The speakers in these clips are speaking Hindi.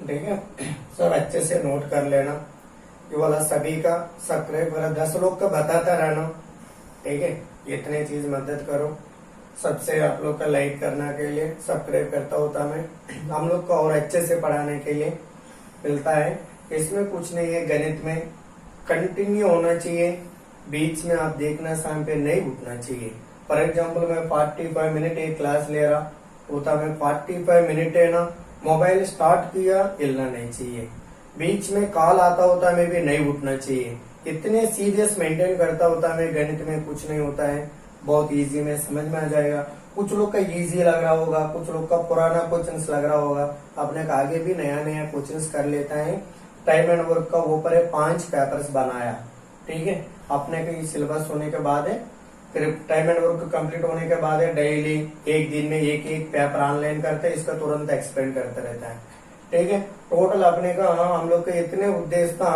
ठीक है। सब अच्छे से नोट कर लेना। ये वाला सभी का सब्सक्राइब करा, 10 लोग का बताता रहना। ठीक है, इतने चीज मदद करो। सबसे आप लोग का लाइक करना के लिए सब्सक्राइब करता होता मैं, हम लोग को और अच्छे से पढ़ाने के लिए मिलता है। इसमें कुछ नहीं है, गणित में कंटिन्यू होना चाहिए। बीच में आप देखना शाम पे नहीं उठना चाहिए। फॉर एग्जाम्पल मैं 45 मिनट एक क्लास ले रहा होता, मैं 45 मिनट है ना मोबाइल स्टार्ट किया, हिलना नहीं चाहिए। बीच में कॉल आता होता मैं भी नहीं उठना चाहिए। इतने सीरियस मेंटेन करता होता मैं। गणित में कुछ नहीं होता है, बहुत इजी में समझ में आ जाएगा। कुछ लोग का इजी लग रहा होगा, कुछ लोग का पुराना क्वेश्चंस लग रहा होगा। अपने का आगे भी नया नया क्वेश्चंस कर लेता है। टाइम एंड वर्क का ऊपर है 5 पेपर्स बनाया। ठीक है, अपने का सिलेबस होने के बाद है, फिर टाइम एंड वर्क कंप्लीट होने के बाद है डेली एक दिन में एक एक पेपर ऑनलाइन करते हैं, इसका तुरंत एक्सप्लेन करते रहता है। ठीक है, टोटल अपने का हम लोग के इतने उद्देश्य था।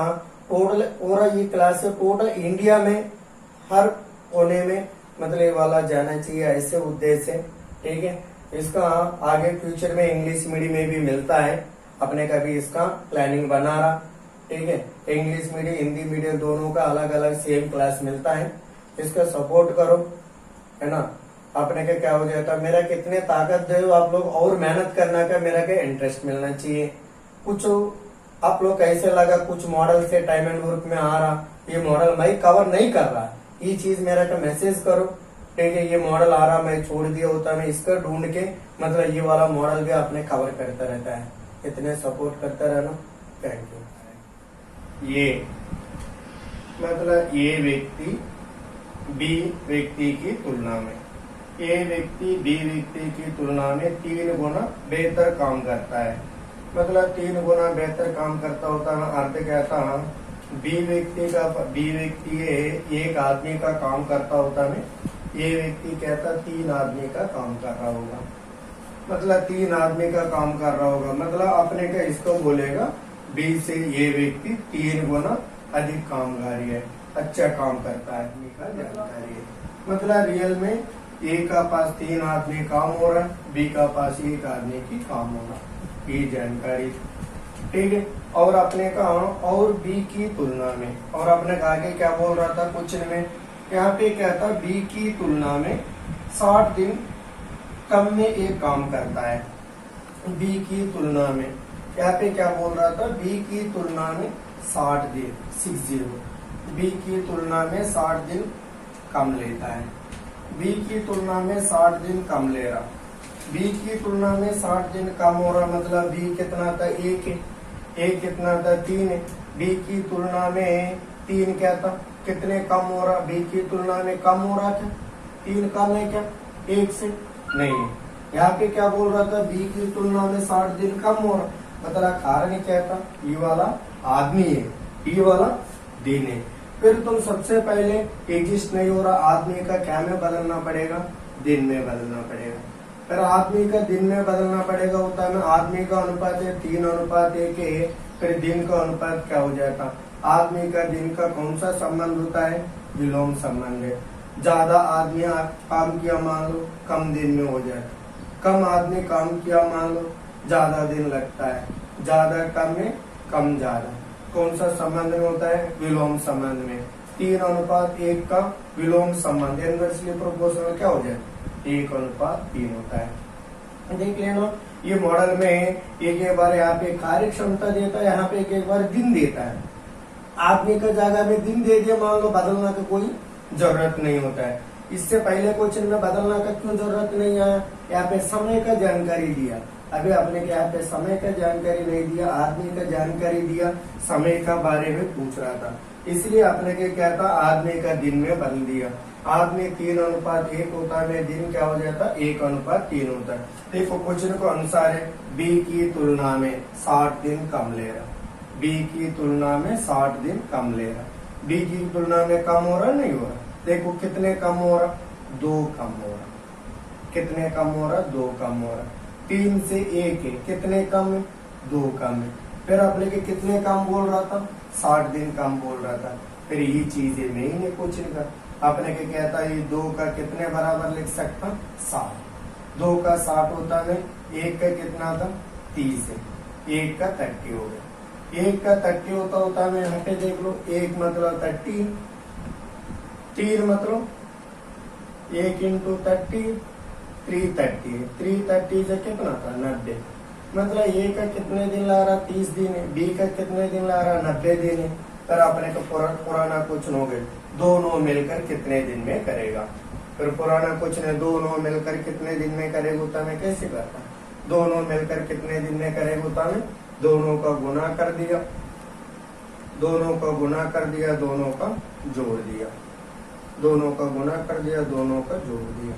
टोटल पूरा ये क्लास है, टोटल इंडिया में हर कोने में मतलब ये वाला जाना चाहिए, ऐसे उद्देश्य है। ठीक है, इसका आगे फ्यूचर में इंग्लिश मीडियम में भी मिलता है। अपने का भी इसका प्लानिंग बना रहा। ठीक है, इंग्लिश मीडियम हिंदी मीडियम दोनों का अलग अलग सेम क्लास मिलता है। इसका सपोर्ट करो, है ना। अपने का क्या हो जाता है, मेरा कितने ताकत दे आप लोग और मेहनत करना का मेरा क्या इंटरेस्ट मिलना चाहिए। कुछ आप लोग कैसे लगा, कुछ मॉडल से टाइम एंड वर्क में आ रहा, ये मॉडल मैं कवर नहीं कर रहा, ये चीज मेरा का मैसेज करो। ठीक है, ये मॉडल आ रहा मैं छोड़ दिया होता, मैं इसका ढूंढ के मतलब ये वाला मॉडल भी आपने कवर करता रहता है। इतने सपोर्ट करता रहना। Thank you. ये मतलब ये व्यक्ति बी व्यक्ति की तुलना में, ए व्यक्ति बी व्यक्ति की तुलना में 3 गुना बेहतर काम करता है। मतलब 3 गुना बेहतर काम करता होता है। अर्थ कहता बी व्यक्ति एक आदमी का काम करता होता है, ये व्यक्ति कहता 3 आदमी का काम कर रहा होगा। मतलब 3 आदमी का काम कर रहा होगा, मतलब अपने का इसको बोलेगा बी से ये व्यक्ति 3 गुना अधिक कामगारी है, अच्छा काम करता है, का जानकारी है। मतलब रियल में ए का पास 3 आदमी काम हो रहा है, बी का पास 1 आदमी की काम हो रहा है, ये जानकारी। ठीक है, और अपने का और बी की तुलना में, और अपने का आगे क्या बोल रहा था क्वेश्चन में, यहाँ पे क्या था बी की तुलना में 60 दिन कम में एक काम करता है। बी की तुलना में यहाँ पे क्या बोल रहा था, बी की तुलना में 60 दिन 60 बी की तुलना में 60 दिन कम लेता है। बी की तुलना में 60 दिन कम ले रहा, बी की तुलना में 60 दिन कम हो रहा। मतलब बी कितना था, 1 है, ए कितना था, 3 है। बी की तुलना में 3 क्या था, कितने कम हो रहा, बी की तुलना में कम हो रहा क्या, 3 कम है क्या 1 से, नहीं है। यहाँ पे क्या बोल रहा था, बी की तुलना में 60 दिन कम हो रहा, मतलब कारण क्या था, ये वाला आदमी है, ये वाला दिन है। फिर तुम सबसे पहले एग्जिस्ट नहीं हो रहा, आदमी का क्या में बदलना पड़ेगा, दिन में बदलना पड़ेगा। फिर आदमी का दिन में बदलना पड़ेगा होता है, आदमी का अनुपात है 3:1 है। फिर दिन का अनुपात क्या हो जाता, आदमी का दिन का कौन सा संबंध होता है, विलोम संबंध है। ज्यादा आदमी काम किया मान लो, कम दिन में हो जाता, कम आदमी काम किया मान लो, ज्यादा दिन लगता है, ज्यादा कम में कम ज्यादा, कौन सा संबंध में होता है, विलोम संबंध में। 3:1 का विलोम संबंध इनवर्सली प्रोपोर्शनल क्या हो जाए, 1:3 होता है। देख लेना, ये मॉडल में एक बार यहाँ पे कार्य क्षमता देता है, यहाँ पे एक बार दिन देता है। आदमी का जगह में दिन दे दिया मान लो, बदलना का कोई जरूरत नहीं होता है। इससे पहले क्वेश्चन में बदलना का क्यों जरूरत नहीं है, यहाँ पे समय का जानकारी दिया। अभी आपने यहाँ पे समय का जानकारी नहीं दिया, आदमी का जानकारी दिया, समय का बारे में पूछ रहा था, इसलिए आपने क्या था, आदमी का दिन में बदल दिया। आदमी 3:1 होता है, दिन क्या हो जाता, 1:3 होता है। देखो क्वेश्चन को अनुसार है, बी की तुलना में 60 दिन कम ले रहा, बी की तुलना में 60 दिन कम ले रहा, बी की तुलना में कम हो रहा नहीं हो रहा। देखो कितने कम हो रहा, 2 कम हो रहा, कितने कम हो रहा, 2 कम हो रहा। 3 से 1 है, कितने कम है, 2 कम है। फिर अपने के कितने कम बोल रहा था, 60 दिन कम बोल रहा था। फिर ये चीज है नहीं है क्वेश्चन का, अपने के कहता है ये 2 का कितने बराबर लिख सकता, 60। 2 का 60 होता है, 1 का कितना था, 30 है। एक का 30 हो गया। एक का 30 होता होता मैं यहाँ पे देख लो, एक मतलब 30, 3 मतलब 1 इंटू 30, 330 है। 330 से कितना था 90, मतलब ए का कितने दिन ला रहा 30 दिन है, बी का कितने दिन ला रहा 90 दिन है। पर आपने तो पुराना क्वेश्चन हो गए, दोनों मिलकर कितने दिन में करेगा। फिर पुराना क्वेश्चन है दोनों मिलकर कितने दिन में करेगा, तो मैं कैसे करता, दोनों मिलकर कितने दिन में करेगा, तो मैं दोनों का गुना कर दिया, दोनों का गुना कर दिया, दोनों का जोड़ दिया, दोनों का गुना कर दिया, दोनों का जोड़ दिया।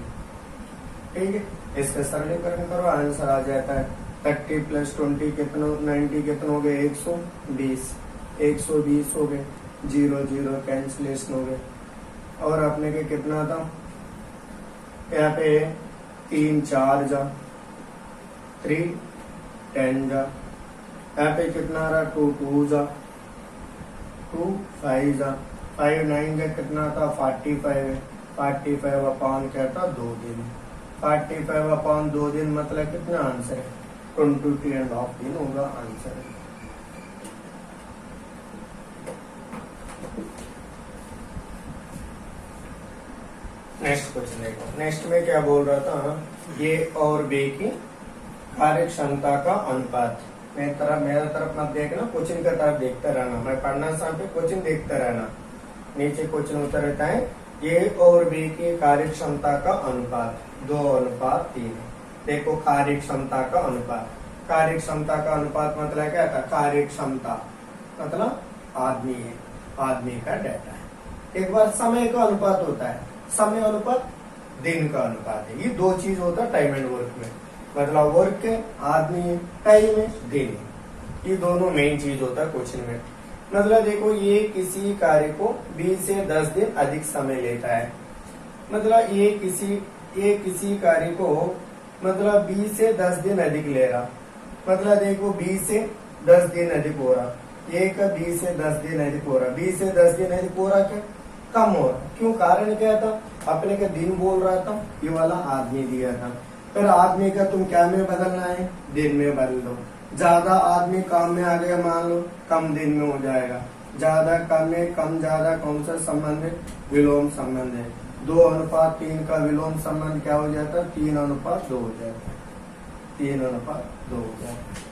ठीक है, इसका सरलीकरण करो, आंसर आ जाता है 30 प्लस 20 कितना, 90 कितना हो गए 120, 120 हो गए, 0 0 कैंसिलेशन हो गए। और अपने के कितना था यहाँ पे 3 4 जा 3 10 जा, यहाँ पे कितना आ रहा 2 2 जा 2 5 जा 5 9 जा कितना था 45 है। 45 अपॉन क्या था 2 दिन, 45 अपॉन 2 दिन मतलब कितना आंसर है 22.5 दिन होगा आंसर। नेक्स्ट क्वेश्चन देखो, नेक्स्ट में क्या बोल रहा था, ए और बी की कार्य क्षमता का अनुपात। मेरा तरफ मत देखना, कोचिंग का तरफ देखते रहना, मैं पढ़ना सामने कोचिंग देखते रहना। नीचे क्वेश्चन उत्तर रहता है ए और बी की कार्य क्षमता का अनुपात 2:3। देखो कार्य क्षमता का अनुपात, कार्य क्षमता का अनुपात मतलब क्या था, कार्य क्षमता मतलब आदमी है, आदमी का डाटा है। एक बार समय का अनुपात होता है, समय अनुपात दिन का अनुपात है। ये दो चीज होता है टाइम एंड वर्क में, मतलब वर्क है आदमी, टाइम है दिन, ये दोनों मेन चीज होता है क्वेश्चन में। मतलब देखो ये किसी कार्य को 20 से 10 दिन अधिक समय लेता है, मतलब ये किसी कार्य को मतलब 20 से 10 दिन अधिक ले रहा, मतलब देखो 20 से 10 दिन अधिक हो रहा, ये का 20 से 10 दिन अधिक हो रहा, 20 से 10 दिन अधिक हो रहा क्या कम हो रहा, क्यों कारण क्या था, अपने का दिन बोल रहा था, ये वाला आदमी दिया था। फिर आदमी का तुम क्या में बदलना है, दिन में बदल दो। ज्यादा आदमी काम में आ गया मान लो, कम दिन में हो जाएगा, ज्यादा कम में कम ज्यादा कौन सा संबंध है, विलोम संबंध है। 2:3 का विलोम संबंध क्या हो जाता है 3:2 हो जाता है, 3:2 हो जाता है।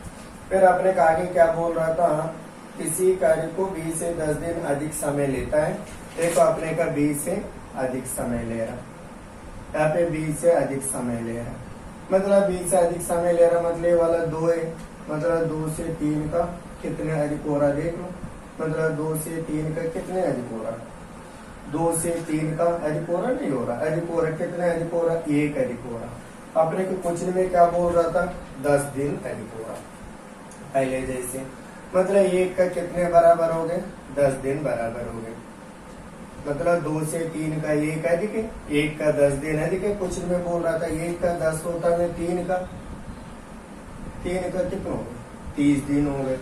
फिर अपने का आगे क्या बोल रहा था, किसी कार्य को 20 से 10 दिन अधिक समय लेता है। देखो अपने का 20 से अधिक समय ले रहा, यहाँ पे 20 से अधिक समय ले रहा, मतलब 20 से अधिक समय ले रहा मतलब ये वाला 2 है, मतलब 2 से 3 का कितने अधिक हो रहा देख लो, मतलब 2 से 3 का कितने अधिक हो रहा, 2 से 3 का अधिक हो रहा नहीं हो रहा, अधिक हो रहा, कितने अधिक हो रहा 1 अधिक हो रहा। अपने को क्वेश्चन में क्या बोल रहा था 10 दिन अधिक हो रहा पहले जैसे, मतलब 1 का कितने बराबर हो गए 10 दिन बराबर हो गए, मतलब 2 से 3 का 1 अधिक है, 1 का 10 दिन अधिक है। कुछ में बोल रहा था 1 का 10 होता है, 3 का कितना हो गए 30 दिन हो गए।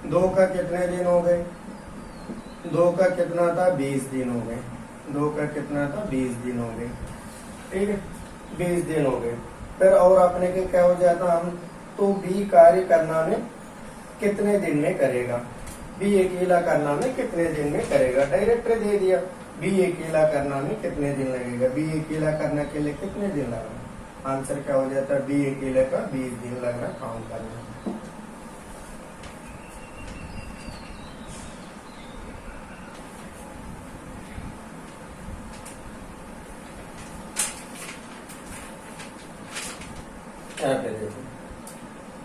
2 का कितने दिन हो गए, 2 का कितना था 20 दिन हो गए, 2 का कितना था 20 दिन हो गए, ठीक है 20 दिन हो गए। फिर और अपने के क्या हो जाता हम, तो बी कार्य करना में कितने दिन में करेगा, बी अकेला करना में कितने दिन में करेगा, डायरेक्ट दे दिया, बी अकेला करना में कितने दिन लगेगा, बी अकेला करने के लिए कितने दिन लगेगा, आंसर क्या हो जाता है बी अकेले का 20 दिन लगना काम करना। यहाँ पे देखो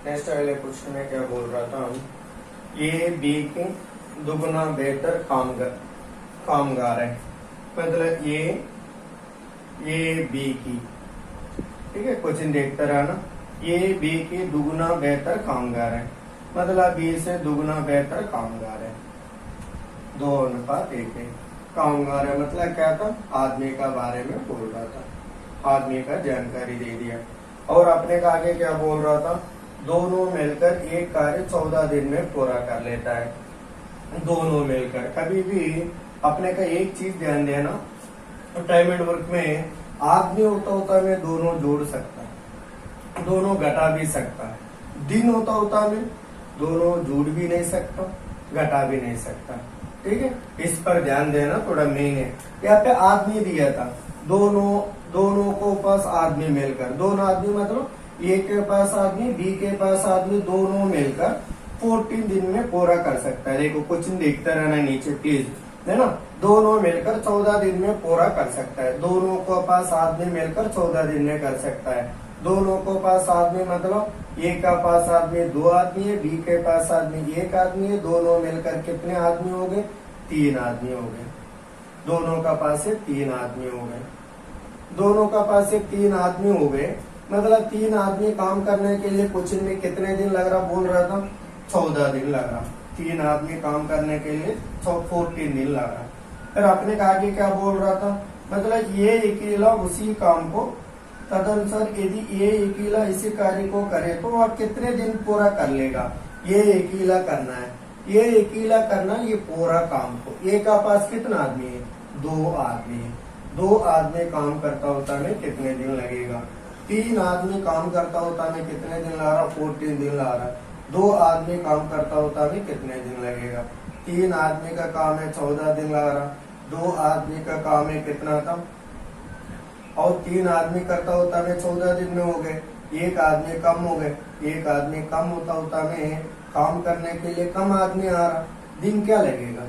नेक्स्ट अगले क्वेश्चन में क्या बोल रहा था हम, ये बी की दुगना बेहतर कामगार है, मतलब ये बी की, ठीक है क्वेश्चन देखते रहना, ये बी की दुगना बेहतर कामगार है, मतलब बी से दुगना बेहतर कामगार है, 2:1 है। कामगार है मतलब क्या था, आदमी का बारे में बोल रहा था, आदमी का जानकारी दे दिया। और अपने का आगे क्या बोल रहा था, दोनों मिलकर एक कार्य 14 दिन में पूरा कर लेता है, दोनों मिलकर। कभी भी अपने का एक चीज ध्यान देना, तो टाइम एंड वर्क में आदमी होता है मैं दोनों जोड़ सकता है, दोनों घटा भी सकता है, दिन होता होता में दोनों जुड़ भी नहीं सकता, घटा भी नहीं सकता। ठीक है, इस पर ध्यान देना, थोड़ा मेन है। यहाँ पे आदमी दिया था, दोनों को पास आदमी मिलकर, दोनों आदमी मतलब ए के पास आदमी, बी के पास आदमी, दोनों मिलकर 14 दिन में पूरा कर सकता है। देखो क्वेश्चन देखते रहना नीचे प्लीज, है ना। दोनों मिलकर 14 दिन में पूरा कर सकता है। दोनों को पास आदमी मिलकर 14 दिन में कर सकता है। दोनों को पास आदमी मतलब ए का पास आदमी 2 आदमी है, बी के पास आदमी 1 आदमी है। दोनों मिलकर कितने आदमी हो गए? 3 आदमी हो गए। दोनों का पास से 3 आदमी हो गए। दोनों का पास से 3 आदमी हो गए, मतलब 3 आदमी काम करने के लिए क्वेश्चन में कितने दिन लग रहा बोल रहा था? 14 दिन लग रहा। 3 आदमी काम करने के लिए 14 दिन लग रहा। फिर अपने का आगे क्या बोल रहा था? मतलब ये अकेला उसी काम को तदनुसार यदि ये अकेला इसी कार्य को करे तो वह कितने दिन पूरा कर लेगा? ये अकेला करना है, ये अकेला करना, ये पूरा काम को। ए का पास कितना आदमी है? 2 आदमी है। 2 आदमी काम करता होता में कितने दिन लगेगा? 3 आदमी काम करता होता में कितने दिन लग रहा? 14 दिन लग रहा। 2 आदमी काम करता होता में कितने दिन लगेगा? 3 आदमी का काम है 14 दिन लग रहा। 2 आदमी का काम है कितना था? और 3 आदमी करता होता में 14 दिन में हो गए। 1 आदमी कम हो गए। 1 आदमी कम होता में काम करने के लिए कम आदमी आ रहा, दिन क्या लगेगा?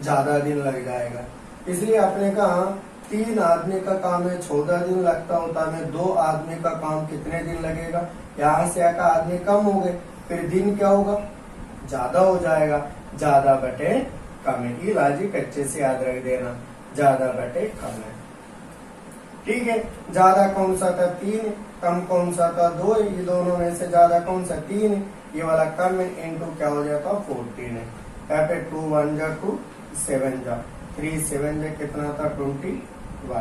ज्यादा दिन लग जाएगा। इसलिए आपने कहा 3 आदमी का काम है 14 दिन लगता होता में 2 आदमी का काम कितने दिन लगेगा? यहाँ से आका आदमी कम हो गए, फिर दिन क्या होगा? ज्यादा हो जाएगा। ज्यादा बटे कम है, ये लॉजिक अच्छे से याद रख देना, ज्यादा बटे कम है। ठीक है, ज्यादा कौन सा था? 3, कम कौन सा था? 2। ये दोनों में से ज्यादा कौन सा? 3। ये वाला कम इनटू क्या हो जाता? 14 है। यहाँ पे 2 1 जा 2, 7 जा 3, 7 जा कितना था? 21 है।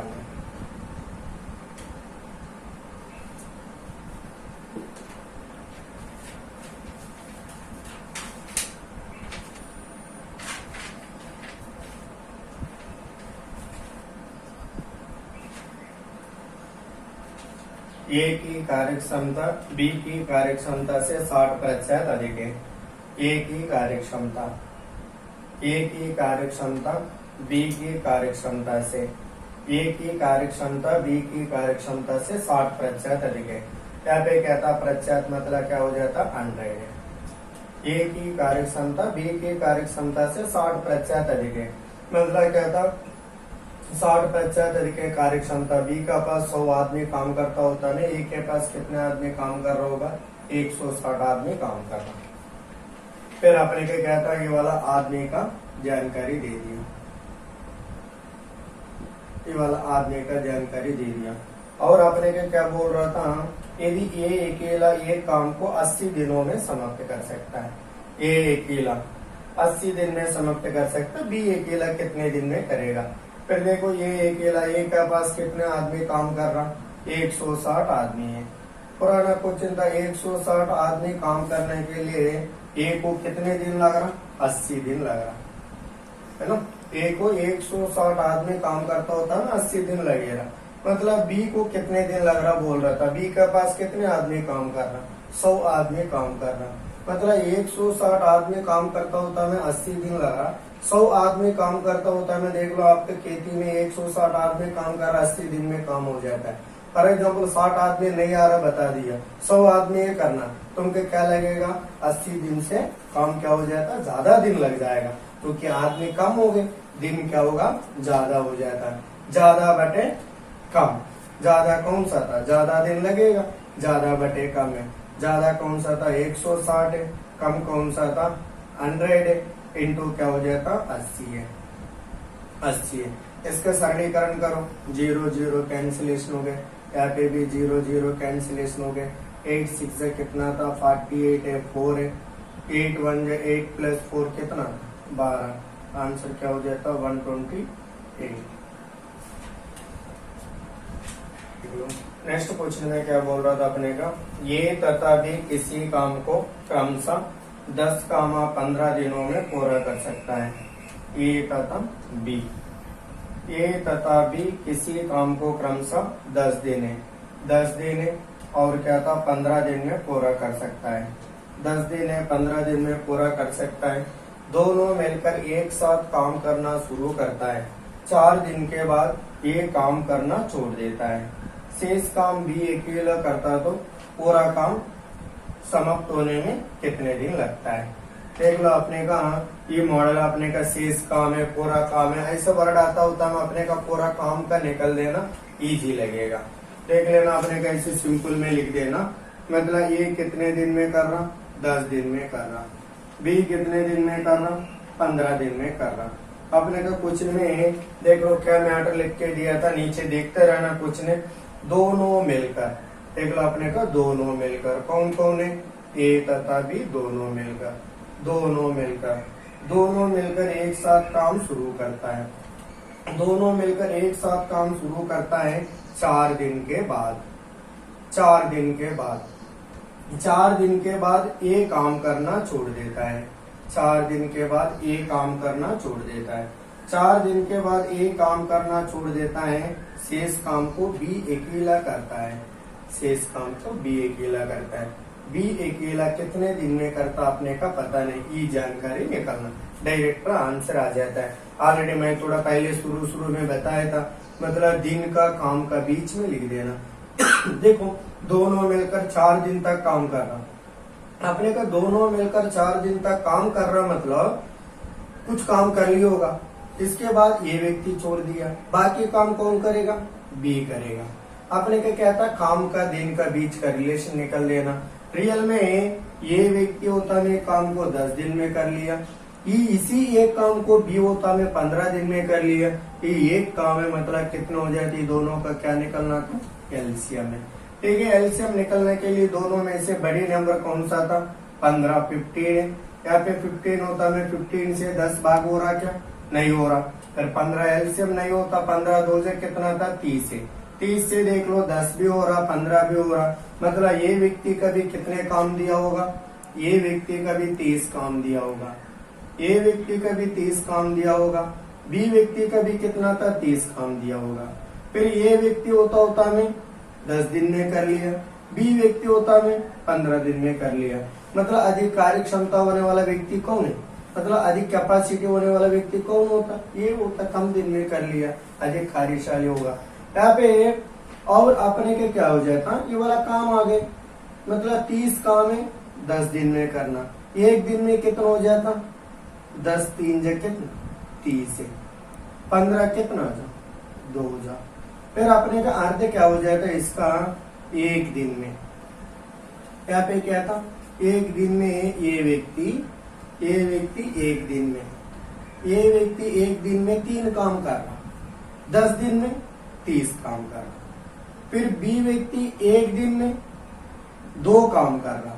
ए की कार्यक्षमता बी की कार्यक्षमता से 60% अधिक है। ए की कार्यक्षमता बी की कार्यक्षमता से, ए की कार्यक्षमता बी की कार्यक्षमता से 60% अधिक है। यहाँ पे क्या था? प्रतिशत मतलब क्या हो जाता? 100 है। ए की कार्यक्षमता बी की कार्यक्षमता से 60% अधिक है, मतलब क्या था? 60% अधिक है कार्यक्षमता। बी का पास 100 आदमी काम करता होता है, ए के पास कितने आदमी काम कर रहा होगा? 160 आदमी काम कर रहा। फिर आपने क्या कहता है? ये वाला आदमी का जानकारी दे दिया, ये वाला आदमी का जानकारी दे दिया। और आपने क्या बोल रहा था? यदि ये अकेला ये काम को 80 दिनों में समाप्त कर सकता है, ये अकेला 80 दिन में समाप्त कर सकता है, बी अकेला कितने दिन में करेगा? फिर देखो ये अकेला ए का पास कितने आदमी काम कर रहा? 160 आदमी है। पुराना क्वेश्चन था 160 आदमी काम करने के लिए ए को कितने दिन लग रहा? 80 दिन लग रहा है ना। ए को 160 आदमी काम करता होता है ना, 80 दिन लगेगा। मतलब बी को कितने दिन लग रहा बोल रहा था? बी के पास कितने आदमी काम कर रहा? 100 आदमी काम कर रहा, मतलब 160 आदमी काम करता होता है 80 दिन लगा। 100 आदमी काम करता होता है, देख लो आपके खेती में 160 आदमी काम कर रहा, 80 दिन में काम हो जाता है। फॉर एग्जाम्पल 60 आदमी नहीं आ रहा, बता दिया 100 आदमी ये करना, तुमको क्या लगेगा? 80 दिन से काम क्या हो जाता है? ज्यादा दिन लग जाएगा, क्योंकि आदमी कम हो गए, दिन क्या होगा? ज्यादा हो जाता है। ज्यादा बटे कम, ज्यादा कौन सा था? ज्यादा दिन लगेगा, ज्यादा बटे कम है। ज्यादा कौन सा था? 160 है, कम कौन सा था? 100 है, इंटू क्या हो जाता? 80 है, 80 है। इसका सरलीकरण करो, 0 0 कैंसिलेशन हो गए, यहाँ पे भी 0 0 कैंसिलेशन हो गए। 8 6 से कितना था? 48 है, 4 है। 8 1 8 प्लस 4 कितना? 12। आंसर क्या हो जाता? 128। नेक्स्ट क्वेश्चन में क्या बोल रहा था अपने का? ये तथा भी किसी काम को क्रमशः 10 कामा 15 दिनों में पूरा कर सकता है। ए तथा बी, ए तथा बी किसी काम को क्रमशः 10 दिन है और क्या था? 15 दिन में पूरा कर सकता है। 10 दिन है 15 दिन में पूरा कर सकता है। दोनों मिलकर एक साथ काम करना शुरू करता है, 4 दिन के बाद ये काम करना छोड़ देता है। शेष काम भी अकेला करता तो पूरा काम समाप्त होने में कितने दिन लगता है। देख लो अपने का ये मॉडल अपने का शेष काम है, पूरा काम है, ऐसा वर्ड आता होता है अपने का पूरा काम का निकल देना इजी लगेगा। देख लेना अपने का ऐसे सिंपल में लिख देना, मतलब ये कितने दिन में कर रहा, 10 दिन में कर रहा, बी कितने दिन में कर रहा, 15 दिन में कर रहा। अपने का कुछ में देखो क्या मैटर लिख के दिया था, नीचे देखते रहना कुछ ने, दोनों मिलकर, देख लो अपने का दोनों मिलकर, कौन कौन है, ए तथा बी दोनों मिलकर, दोनों मिलकर, दोनों मिलकर एक साथ काम शुरू करता है, दोनों मिलकर एक साथ काम शुरू करता है 4 दिन के बाद, 4 दिन के बाद, 4 दिन के बाद ये काम करना छोड़ देता है, 4 दिन के बाद ये काम करना छोड़ देता है, 4 दिन के बाद ये काम करना छोड़ देता है। शेष काम को बी अकेला करता है, शेष काम को बी अकेला करता है। बी अकेला कितने दिन में करता अपने का पता नहीं, ये जानकारी निकालना, डायरेक्ट आंसर आ जाता है। ऑलरेडी मैं थोड़ा पहले शुरू में बताया था, मतलब दिन का काम का बीच में लिख देना। देखो दोनों मिलकर 4 दिन तक काम कर रहा, अपने का दोनों मिलकर 4 दिन तक काम कर रहा, मतलब कुछ काम कर लिया होगा, इसके बाद ये व्यक्ति छोड़ दिया, बाकी काम कौन करेगा, बी करेगा। अपने का क्या था, काम का दिन का बीच का रिलेशन निकल देना। रियल में ये व्यक्ति होता ने काम को 10 दिन में कर लिया, इसी एक काम को बी होता में 15 दिन में कर लिया, ये एक काम है, मतलब कितना हो जाती, दोनों का क्या निकलना था, एलसीएम है। ठीक है, एलसीएम निकलने के लिए दोनों में से बड़ी नंबर कौन सा था, 15, 15 है, यहाँ पे 15 होता में 15 से 10 भाग हो रहा, क्या नहीं हो रहा, फिर 15 एलसीएम नहीं होता, 15 2 से कितना था, 30 है, 30 से देख लो 10 भी हो रहा, 15 भी हो रहा, मतलब ये व्यक्ति का भी कितने काम दिया होगा, ये व्यक्ति का भी 30 काम दिया होगा, ये व्यक्ति का भी 30 काम दिया होगा, बी व्यक्ति का भी कितना था, 30 काम दिया होगा। फिर ये व्यक्ति होता में 10 दिन में कर लिया, बी व्यक्ति होता में 15 दिन में कर लिया, मतलब अधिक कार्य क्षमता होने वाला व्यक्ति कौन है, मतलब अधिक कैपेसिटी होने वाला व्यक्ति कौन होता, ये होता, कम दिन में कर लिया, अधिक कार्यशाली होगा। यहाँ पे और अपने के क्या हो जाता, ये वाला काम आ गए, मतलब 30 काम है 10 दिन में करना, एक दिन में कितना हो जाता, 10 3 जा कितना 30 है, 15 कितना जा 2 जा, फिर अपने का अर्ध क्या हो जाता इसका, एक दिन में। यहाँ पे क्या था, एक दिन में ये व्यक्ति एक दिन में, ये व्यक्ति एक दिन में 3 काम कर रहा, 10 दिन में 30 काम कर रहा। फिर बी व्यक्ति एक दिन में 2 काम कर रहा,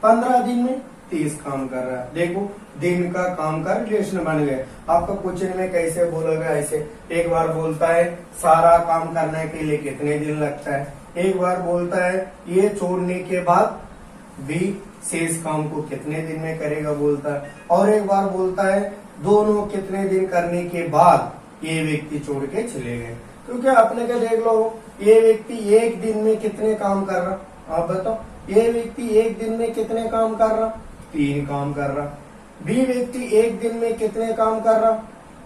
15 दिन में 30 काम कर रहा है। देखो दिन का काम का रिलेशन बन गए। आपका क्वेश्चन में कैसे बोलोगे, ऐसे एक बार बोलता है सारा काम करने के लिए कितने दिन लगता है, एक बार बोलता है ये छोड़ने के बाद बी शेष काम को कितने दिन में करेगा बोलता है, और एक बार बोलता है दोनों कितने दिन करने के बाद ये व्यक्ति छोड़ के चले गए। क्योंकि आपने क्या देख लो, ये व्यक्ति एक दिन में कितने काम कर रहा, आप बताओ, ये व्यक्ति एक दिन में कितने काम कर रहा, 3 काम कर रहा। बी व्यक्ति एक दिन में कितने काम कर रहा,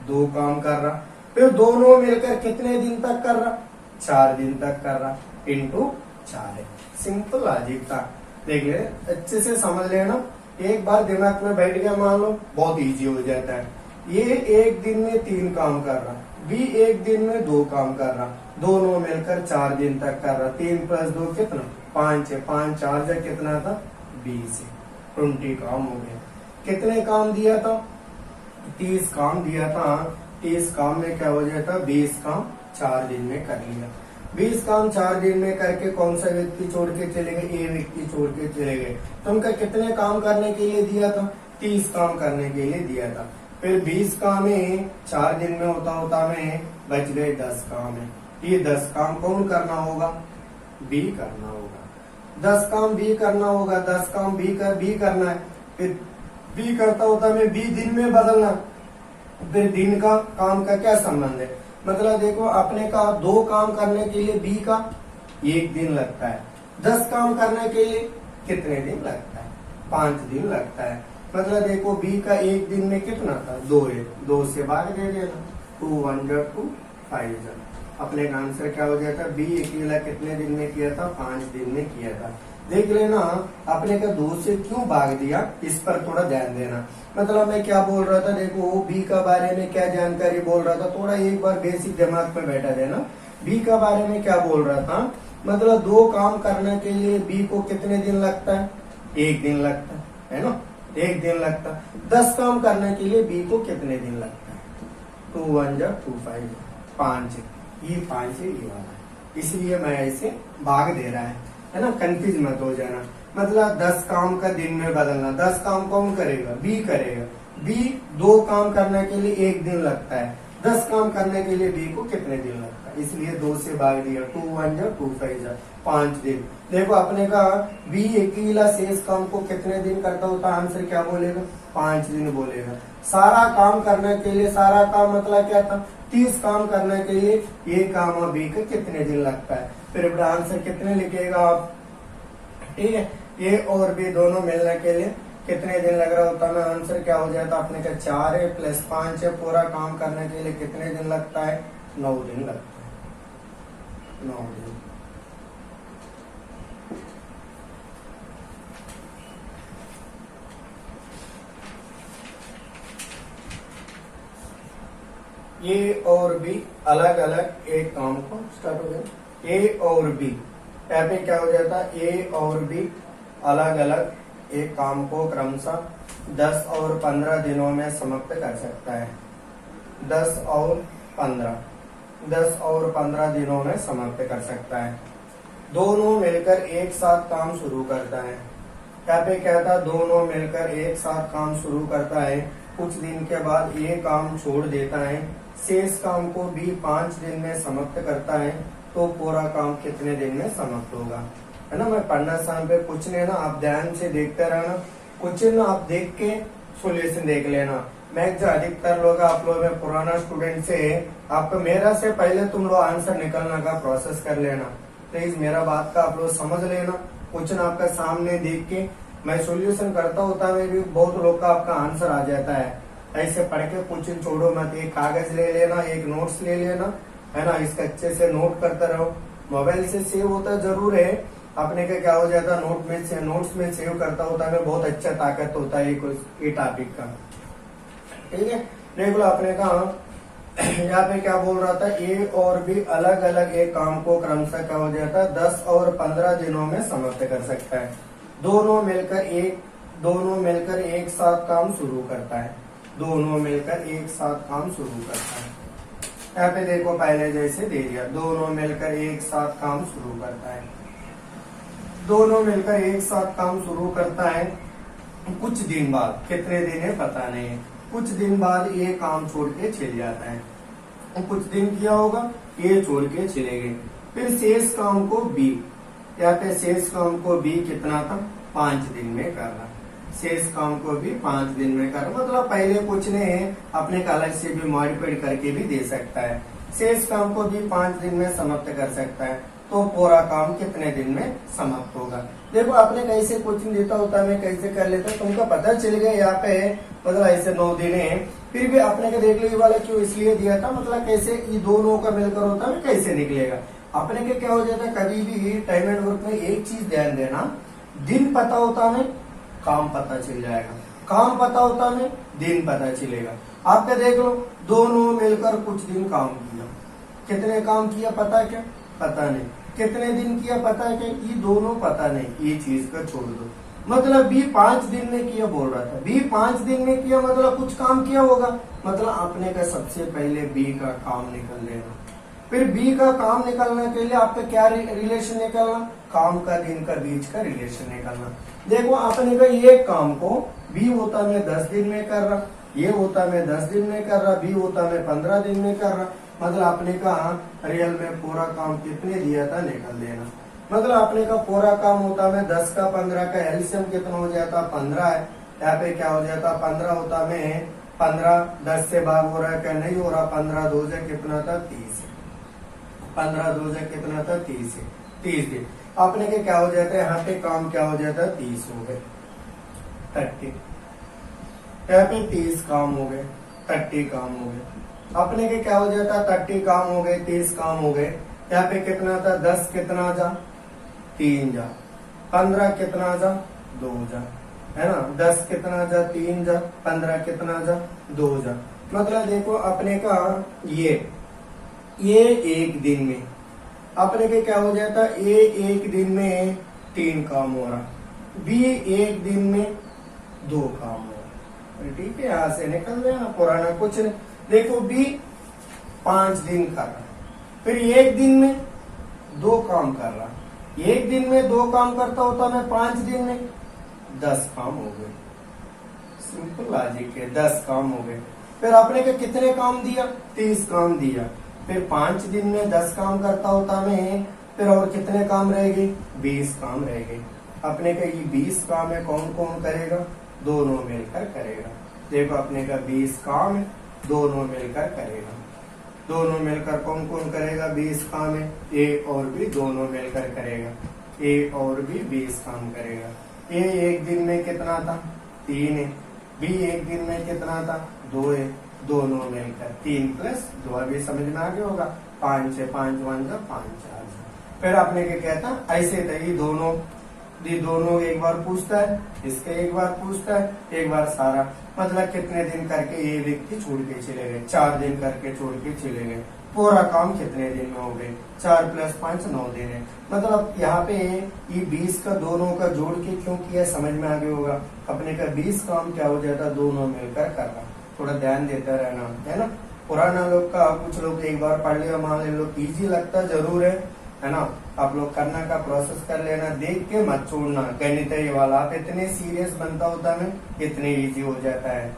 2 काम कर रहा। फिर दोनों मिलकर कितने दिन तक कर रहा, 4 दिन तक कर रहा, इंटू 4 है। सिंपल लॉजिक था, देख ले अच्छे से समझ लेना, एक बार दिमाग में बैठ गया मान लो बहुत इजी हो जाता है। ये एक दिन में 3 काम कर रहा, बी एक दिन में 2 काम कर रहा, दोनों मिलकर 4 दिन तक कर रहा, 3 + 2 कितना 5 है, 5 4 जा कितना था 20 है, 20 काम हो गया। कितने काम दिया था, 30 काम दिया था, 30 काम में क्या हो जाता, 20 काम 4 दिन में कर लिया। 20 काम 4 दिन में करके कौन सा व्यक्ति छोड़ के चले गए, ये व्यक्ति छोड़ के चले गए। तो उनका कितने काम करने के लिए दिया था, 30 काम करने के लिए दिया था। फिर 20 काम में 4 दिन में होता में बच गए 10 काम है। ये 10 काम कौन करना होगा, बी करना होगा। 10 काम बी करना होगा, 10 काम बी करना है। फिर बी करता होता में बी दिन में बदलना, फिर दिन का काम का क्या संबंध है, मतलब देखो अपने का 2 काम करने के लिए बी का 1 दिन लगता है, 10 काम करने के लिए कितने दिन लगता है, 5 दिन लगता है। मतलब देखो बी का एक दिन में कितना था, 2 है, 2 से भाग दे देना, 2 1 जा 2 5 जा। अपने का आंसर क्या हो जाता है, बी अकेला कितने दिन में किया था, 5 दिन में किया था। देख लेना अपने का 2 से क्यों भाग दिया, इस पर थोड़ा ध्यान देना। मतलब मैं क्या बोल रहा था, देखो बी का बारे में क्या जानकारी बोल रहा था, थोड़ा एक बार बेसिक दिमाग में बैठा देना। बी का बारे में क्या बोल रहा था, मतलब 2 काम करने के लिए बी को कितने दिन लगता है, 1 दिन लगता है ना, 1 दिन लगता है। 10 काम करने के लिए बी को कितने दिन लगता है, 2 1 जा 2 5 5, ये 5 है ये वाला, इसलिए मैं ऐसे भाग दे रहा है ना, कंफ्यूज मत हो जाना। मतलब 10 काम का दिन में बदलना, 10 काम कौन करेगा, बी करेगा। बी 2 काम करने के लिए 1 दिन लगता है, 10 काम करने के लिए बी को कितने दिन लगता है, इसलिए 2 से भाग दिया, 2 1 जा 2 5 जा 5 दिन। देखो अपने का बी अकेला शेष काम को कितने दिन करता होता, आंसर क्या बोलेगा, 5 दिन बोलेगा। सारा काम करने के लिए, सारा काम मतलब क्या था, 30 काम करने के लिए ये काम बी का कितने दिन लगता है। फिर बड़ा आंसर कितने लिखेगा आप, ठीक है। ए और बी दोनों मिलने के लिए कितने दिन लग रहा होता है, आंसर क्या हो जाता अपने का 4 है प्लस 5 है, पूरा काम करने के लिए कितने दिन लगता है, 9 दिन लगता है, 9 दिन। ए और बी अलग अलग एक काम को स्टार्ट हो गया, ए और बी यहाँ पे क्या हो जाता है, ए और बी अलग अलग एक काम को क्रमशः 10 और 15 दिनों में समाप्त कर सकता है। 10 और 15 दिनों में समाप्त कर सकता है। दोनों मिलकर एक साथ काम शुरू करता है। यहाँ पे क्या था, दोनों मिलकर एक साथ काम शुरू करता है, कुछ दिन के बाद ये काम छोड़ देता है, शेष काम को भी 5 दिन में समाप्त करता है, तो पूरा काम कितने दिन में समाप्त होगा, है ना। मैं पढ़ना शाम पे कुछ नहीं ना, आप ध्यान से देखते रहना, कुछ ना आप देख के सॉल्यूशन देख लेना। मैं जो अधिकतर लोग आप लोग में पुराना स्टूडेंट से, आपको मेरा से पहले तुम लोग आंसर निकलने का प्रोसेस कर लेना, प्लीज मेरा बात का आप लोग समझ लेना। कुछ ना आपका सामने देख के मैं सॉल्यूशन करता होता मैं भी, बहुत लोग का आपका आंसर आ जाता है। ऐसे पढ़ के कुछ छोड़ो मत, एक कागज ले लेना, एक नोट्स ले लेना, है ना, इसका अच्छे से नोट करते रहो। मोबाइल से सेव होता जरूर है, अपने का क्या हो जाता है, नोट्स में सेव करता होता है, बहुत अच्छा ताकत होता है ये टॉपिक का, ठीक है। देख लो अपने का यहाँ पे क्या बोल रहा था, ए और बी अलग अलग एक काम को क्रमशः क्या हो जाता है, 10 और 15 दिनों में समाप्त कर सकता है। दोनों मिलकर एक साथ काम शुरू करता है, दोनों मिलकर एक साथ काम शुरू करता है। यहाँ पे देखो पहले जैसे दे दिया, दोनों मिलकर एक साथ काम शुरू करता है, दोनों मिलकर एक साथ काम शुरू करता है। कुछ दिन बाद, कितने दिन है पता नहीं है, कुछ दिन बाद ये काम छोड़ के चले जाता है, कुछ दिन किया होगा ये छोड़ के चले गए। फिर शेष काम को बी, यहाँ पे शेष काम को बी कितना था, 5 दिन में करना, शेष काम को भी 5 दिन में करना। मतलब पहले कुछ नहीं, अपने का अलग से भी मॉडिफाइड करके भी दे सकता है। शेष काम को भी 5 दिन में समाप्त कर सकता है, तो पूरा काम कितने दिन में समाप्त होगा। देखो आपने कैसे क्वेश्चन देता होता मैं कैसे कर लेता, तुमको पता चल गया यहाँ पे, मतलब ऐसे 9 दिन है, फिर भी आपने का देख लो ये वाला क्यों इसलिए दिया था, मतलब कैसे ये दोनों का मिलकर होता है कैसे निकलेगा। अपने के क्या हो जाता है, कभी भी टाइम एंड वर्क में एक चीज ध्यान देना, दिन पता होता में काम पता चल जाएगा, काम पता होता में दिन पता चलेगा। आपका देख लो दोनों मिलकर कुछ दिन काम किया, कितने काम किया पता क्या, पता नहीं, कितने दिन किया पता क्या, ये दोनों पता नहीं, ये चीज का छोड़ दो। मतलब बी 5 दिन में किया बोल रहा था, बी 5 दिन में किया मतलब कुछ काम किया होगा, मतलब आपने का सबसे पहले बी का काम निकल लेना। फिर बी का काम निकलने के लिए आपका क्या रिलेशन निकलना, काम का दिन का बीच का रिलेशन निकलना। देखो आपने का ये काम को बी होता मैं 10 दिन में कर रहा, ये होता मैं 10 दिन में कर रहा, बी होता मैं 15 दिन में कर रहा, मतलब आपने का रियल में पूरा काम कितने दिया था निकल देना। मतलब आपने का पूरा काम होता मैं 10 का 15 का एलसीएम कितना हो जाता 15 है, यहाँ पे क्या हो जाता 15 होता मैं 15, 10 से भाग हो रहा है क्या नहीं हो रहा, 15 2 से कितना था 30, 15 2 से कितना था 30 दिन। आपने के क्या हो जाता है यहाँ पे काम क्या हो जाता है 30 हो गए, 30। यहाँ पे 30 काम हो गए, 30 काम हो गए। अपने के क्या हो जाता, 30 काम हो गए, 30 काम हो गए। यहाँ पे कितना था, 10 कितना जा, 3 जा, 15 कितना जा, 2 जा, है ना। 10 कितना जा, 3 जा, 15 कितना जा, 2 जा। मतलब देखो अपने का ये एक दिन में अपने के क्या हो जाता, ए एक दिन में 3 काम हो रहा, बी एक दिन में 2 काम हो रहा। ठीक है, यहां से निकल गया पुराना कुछ नहीं। देखो बी 5 दिन कर रहा, फिर एक दिन में 2 काम कर रहा, एक दिन में 2 काम करता होता मैं 5 दिन में 10 काम हो गए। सिंपल लॉजिक है, 10 काम हो गए। फिर आपने के कितने काम दिया, 30 काम दिया। फिर 5 दिन में 10 काम करता होता मैं, फिर और कितने काम रह गए, 20 काम रह गए। अपने का ये 20 काम है, कौन कौन करेगा, दोनों मिलकर करेगा। देखो अपने का 20 काम है, दोनों मिलकर करेगा। दोनों मिलकर कौन कौन करेगा, 20 काम है, ए और बी दोनों मिलकर करेगा। ए और बी 20 काम करेगा। ए एक दिन में कितना था, 3 है। बी एक दिन में कितना था, 2 है। दोनों मिलकर 3 + 2, अभी समझ में आ गया होगा। 5 है, 5 1 जा 5 4। फिर आपने क्या कहता, ऐसे तो ये दोनों एक बार पूछता है, इसके एक बार पूछता है, एक बार सारा। मतलब कितने दिन करके ये व्यक्ति छोड़ के चले गए, 4 दिन करके छोड़ के चले गए। पूरा काम कितने दिन में हो गए, 4 + 5 9 दिन है। मतलब यहाँ पे ये 20 का दोनों का जोड़ के क्यों किया, समझ में आ गया होगा। अपने का 20 काम क्या हो जाता, दोनों मिलकर करना। थोड़ा ध्यान देता रहना, है ना। पुराना लोग का कुछ लोग एक बार पढ़ लिया, मान ले लो, इजी लगता जरूर है ना। आप लोग करना का प्रोसेस कर लेना, देख के मत छोड़ना। गणित ये वाला आप इतने सीरियस बनता होता है, इतने इजी हो जाता है।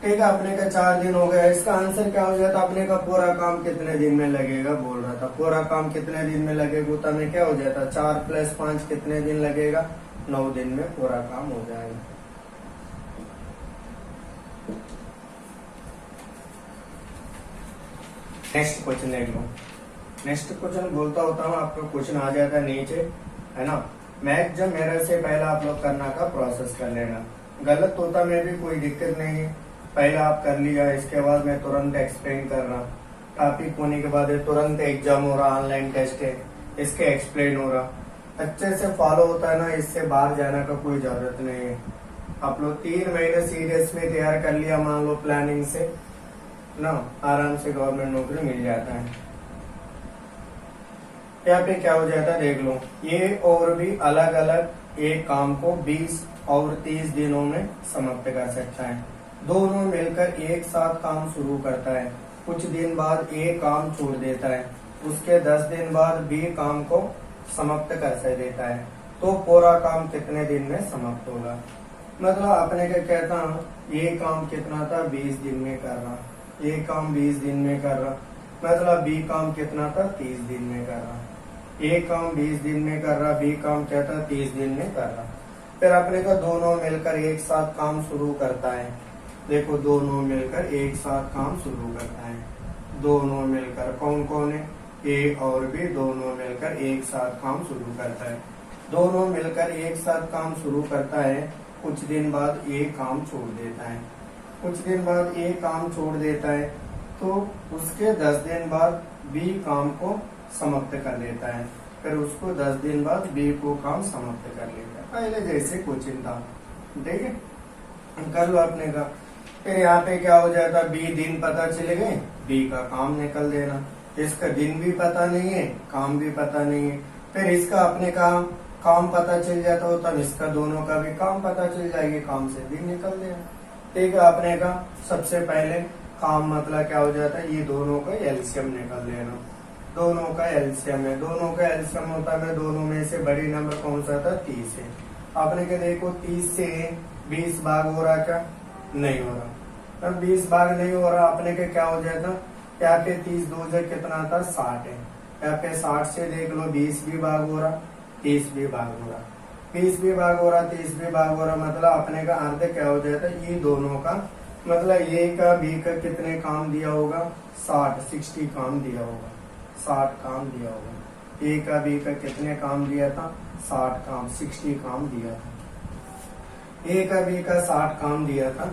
ठीक है, अपने का 4 दिन हो गया। इसका आंसर क्या हो जाता, अपने का पूरा काम कितने दिन में लगेगा, बोल रहा था। पूरा काम कितने दिन में लगेगा, तो हमें क्या हो जाता, 4 + 5 कितने दिन लगेगा, 9 दिन में पूरा काम हो जाएगा। नेक्स्ट क्वेश्चन देख लो। नेक्स्ट क्वेश्चन बोलता होता हूँ, आपका क्वेश्चन आ जाता है नीचे, है ना। मैथ जब मेरे से पहले आप लोग करना का प्रोसेस कर लेना। गलत होता में भी कोई दिक्कत नहीं है, पहले आप कर लिया, इसके बाद मैं तुरंत एक्सप्लेन कर रहा। टॉपिक होने के बाद तुरंत एग्जाम हो रहा, ऑनलाइन टेस्ट है, इसके एक्सप्लेन हो रहा। अच्छे से फॉलो होता है ना, इससे बाहर जाने का कोई जरूरत नहीं है। आप लोग 3 महीने सीरियस में तैयार कर लिया, मान लो प्लानिंग से ना, आराम से गवर्नमेंट नौकरी मिल जाता है। यहाँ पे क्या हो जाता है देख लो, ये और भी अलग अलग एक काम को 20 और 30 दिनों में समाप्त कर सकता है। दोनों मिलकर एक साथ काम शुरू करता है, कुछ दिन बाद ए काम छोड़ देता है, उसके 10 दिन बाद बी काम को समाप्त कर देता है। तो पूरा काम कितने दिन में समाप्त होगा। मतलब अपने क्या कहता हूँ, ये काम कितना था, 20 दिन में कर रहा, ये काम 20 दिन में कर रहा। मतलब बी काम कितना था, 30 दिन में कर रहा। ए काम 20 दिन में कर रहा, बी काम क्या था, 30 दिन में कर रहा। फिर अपने का दोनों मिलकर एक साथ काम शुरू करता है। देखो दोनों मिलकर एक साथ काम शुरू करता है। दोनों मिलकर कौन कौन है, ए और बी दोनों मिलकर एक साथ काम शुरू करता है। दोनों मिलकर एक साथ काम शुरू करता है, कुछ दिन बाद ए काम छोड़ देता है। कुछ दिन बाद ए काम छोड़ देता है, तो उसके 10 दिन बाद बी काम को समाप्त कर देता है। फिर उसको 10 दिन बाद बी को काम समाप्त कर लेता है, पहले जैसे कोचिंग था। ठीक है, कर लो अपने का। फिर यहाँ पे क्या हो जाता, बी दिन पता चले गए, बी का काम निकल देना। इसका दिन भी पता नहीं है, काम भी पता नहीं है। फिर इसका अपने काम पता चल जाता हो, तब इसका दोनों का भी काम पता चल जाएगी, काम से दिन निकल देना। ठीक है, अपने का सबसे पहले काम मतलब क्या हो जाता है, ये दोनों का एलसीएम निकल लेना। दोनों का एलसीएम है, दोनों का एलसीएम होता है, दोनों में से बड़ी नंबर कौन सा था, 30 है। आपने क्या देखो, 30 से 20 भाग हो रहा, क्या नहीं हो रहा। अब 20 भाग नहीं हो रहा, अपने के क्या हो जाता, यहाँ पे 30 2 से कितना था, 60 है। यहाँ पे 60 से देख लो 20 भी भाग हो रहा, 30 भी भाग हो रहा, 20 भी भाग हो रहा, 30 भी भाग हो रहा। मतलब अपने का अर्थ क्या हो जाता है, ये दोनों का मतलब ए का बी का कितने काम दिया होगा, 60 काम दिया होगा, 60 काम दिया होगा। ए का बी का कितने काम दिया था, 60 काम, 60 काम दिया था। ए का बी का 60 काम दिया था,